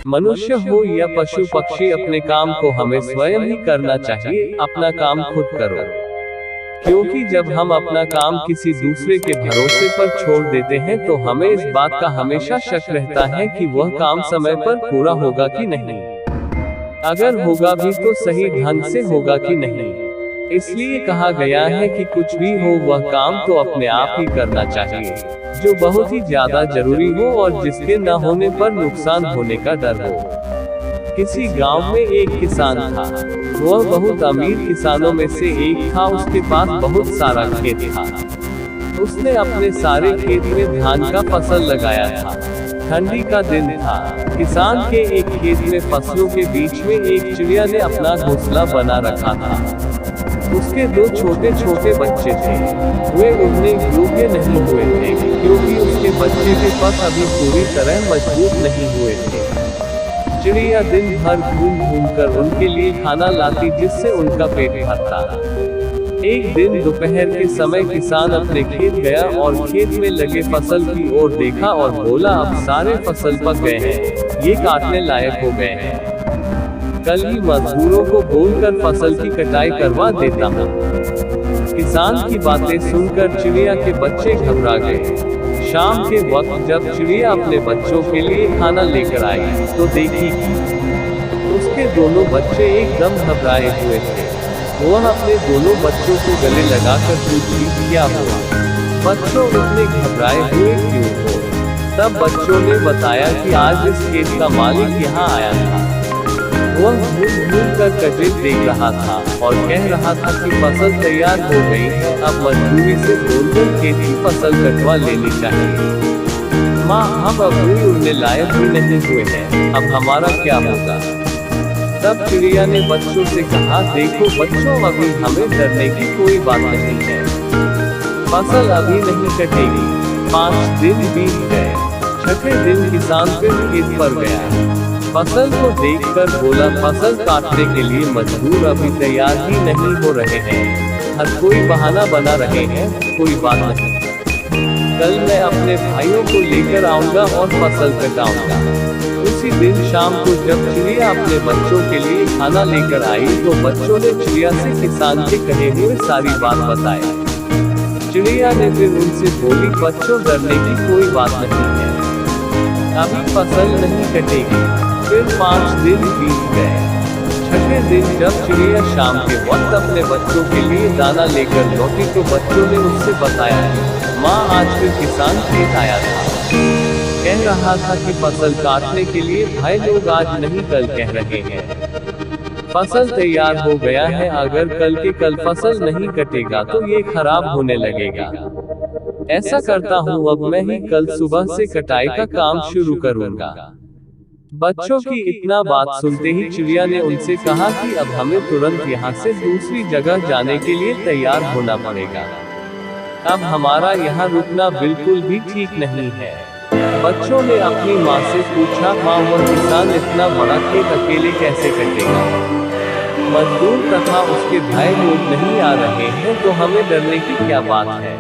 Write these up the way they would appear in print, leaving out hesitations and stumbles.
मनुष्य हो या पशु पक्षी, अपने काम को हमें स्वयं ही करना चाहिए। अपना काम खुद करो, क्योंकि जब हम अपना काम किसी दूसरे के भरोसे पर छोड़ देते हैं तो हमें इस बात का हमेशा शक रहता है कि वह काम समय पर पूरा होगा कि नहीं, अगर होगा भी तो सही ढंग से होगा कि नहीं। इसलिए कहा गया है कि कुछ भी हो वह काम तो अपने आप ही करना चाहिए, जो बहुत ही ज्यादा जरूरी हो और जिसके न होने पर नुकसान होने का डर हो। किसी गांव में एक किसान था। वह बहुत अमीर किसानों में से एक था। उसके पास बहुत सारा खेत था। उसने अपने सारे खेत में धान का फसल लगाया था। ठंडी का दिन था। किसान के एक खेत में फसलों के बीच में एक चिड़िया ने अपना घोंसला बना रखा था। उसके दो छोटे छोटे बच्चे थे। वे उड़ने योग्य नहीं हुए थे, क्योंकि उसके बच्चे के पास अभी पूरी तरह मजबूत नहीं हुए थे। चिड़िया दिन भर घूम घूम कर उनके लिए खाना लाती, जिससे उनका पेट भरता। एक दिन दोपहर के समय किसान अपने खेत गया और खेत में लगे फसल की ओर देखा और बोला, अब सारे फसल पक गए हैं, ये काटने लायक हो गए हैं। कल ही मजदूरों को बोलकर फसल की कटाई करवा देता हूँ। किसान की बातें सुनकर चिड़िया के बच्चे घबरा गए। शाम के वक्त जब चिड़िया अपने बच्चों के लिए खाना लेकर आई तो देखी कि उसके दोनों बच्चे एकदम घबराए हुए थे। वह अपने दोनों बच्चों को गले लगाकर पूछी, क्या हुआ बच्चों, इतने घबराए हुए क्यों हो? तब बच्चों ने बताया कि आज इस खेत का मालिक यहाँ आया था। वह घूम घूम कर कटे देख रहा था और कह रहा था कि फसल तैयार हो गई है, अब मजदूरी से बोलकर खेत की फसल कटवा लेनी चाहिए। माँ, हम अभी उड़ने लायक भी नहीं हुए हैं, अब हमारा क्या होगा? तब चिड़िया ने बच्चों से कहा, देखो बच्चों, अभी हमें डरने की कोई बात नहीं है। फसल अभी नहीं कटेगी। 5 दिन बीत गए। छठे दिन किसान फिर खेत पर गया। फसल को देखकर बोला, फसल काटने के लिए मजदूर अभी तैयार ही नहीं हो रहे हैं। हर कोई बहाना बना रहे हैं। कोई बात नहीं, कल मैं अपने भाइयों को लेकर आऊंगा और फसल कटाऊंगा। उसी दिन शाम को जब चिड़िया अपने बच्चों के लिए खाना लेकर आई तो बच्चों ने चिड़िया से किसान के कहे हुए सारी बात बताई। चिड़िया ने फिर उनसे बोली, बच्चों, डरने की कोई बात नहीं है, अभी फसल नहीं कटेगी। फिर 5 दिन बीत गए। छठे दिन जब चिड़िया शाम के वक्त अपने बच्चों के लिए दाना लेकर लौटी तो बच्चों ने उससे बताया, माँ, आज फिर किसान खेत आया था। कह रहा था कि फसल काटने के लिए भाई लोग आज नहीं कल कह रहे हैं। फसल तैयार हो गया है, अगर कल के कल फसल नहीं कटेगा तो ये खराब होने लगेगा। ऐसा करता हूँ, अब मैं ही कल सुबह से कटाई का काम शुरू करूँगा। बच्चों की इतना बात सुनते ही चिड़िया ने उनसे कहा कि अब हमें तुरंत यहाँ से दूसरी जगह जाने के लिए तैयार होना पड़ेगा। अब हमारा यहाँ रुकना बिल्कुल भी ठीक नहीं है। बच्चों ने अपनी माँ से पूछा, माँ, वह किसान इतना बड़ा खेत अकेले कैसे कटेगा? मजदूर तथा उसके भाई लोग नहीं आ रहे हैं, तो हमें डरने की क्या बात है?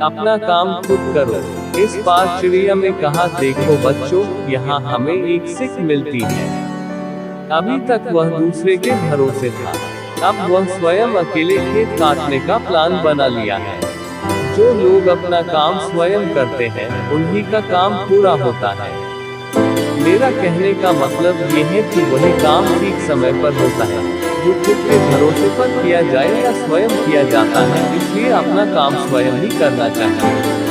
अपना काम खुद करो। इस बार चिड़िया में कहा, देखो बच्चों, यहाँ हमें एक सीख मिलती है। अभी तक वह दूसरे के भरोसे था, अब वह स्वयं अकेले खेत काटने का प्लान बना लिया है। जो लोग अपना काम स्वयं करते हैं उन्हीं का काम पूरा होता है। मेरा कहने का मतलब ये है कि वही काम ठीक समय पर होता है जो खुद के भरोसे पर किया जाए या स्वयं किया जाता है। इसलिए अपना काम स्वयं ही करना चाहिए।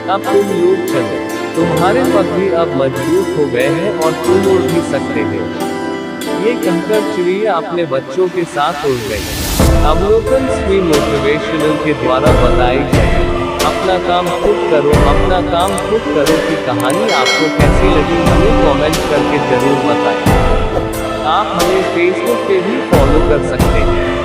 अब तुम लोग चलो, तुम्हारे पग भी अब मजबूत हो गए हैं और तुम उड़ भी सकते हो। ये कहकर चिड़िया अपने बच्चों के साथ उड़ गई। अवलोकन स्वी मोटिवेशनल के द्वारा बताई गई अपना काम खुद करो, अपना काम खुद करो की कहानी आपको कैसी लगी हमें कमेंट करके जरूर बताएं। आप हमें फेसबुक पे भी फॉलो कर सकते हैं।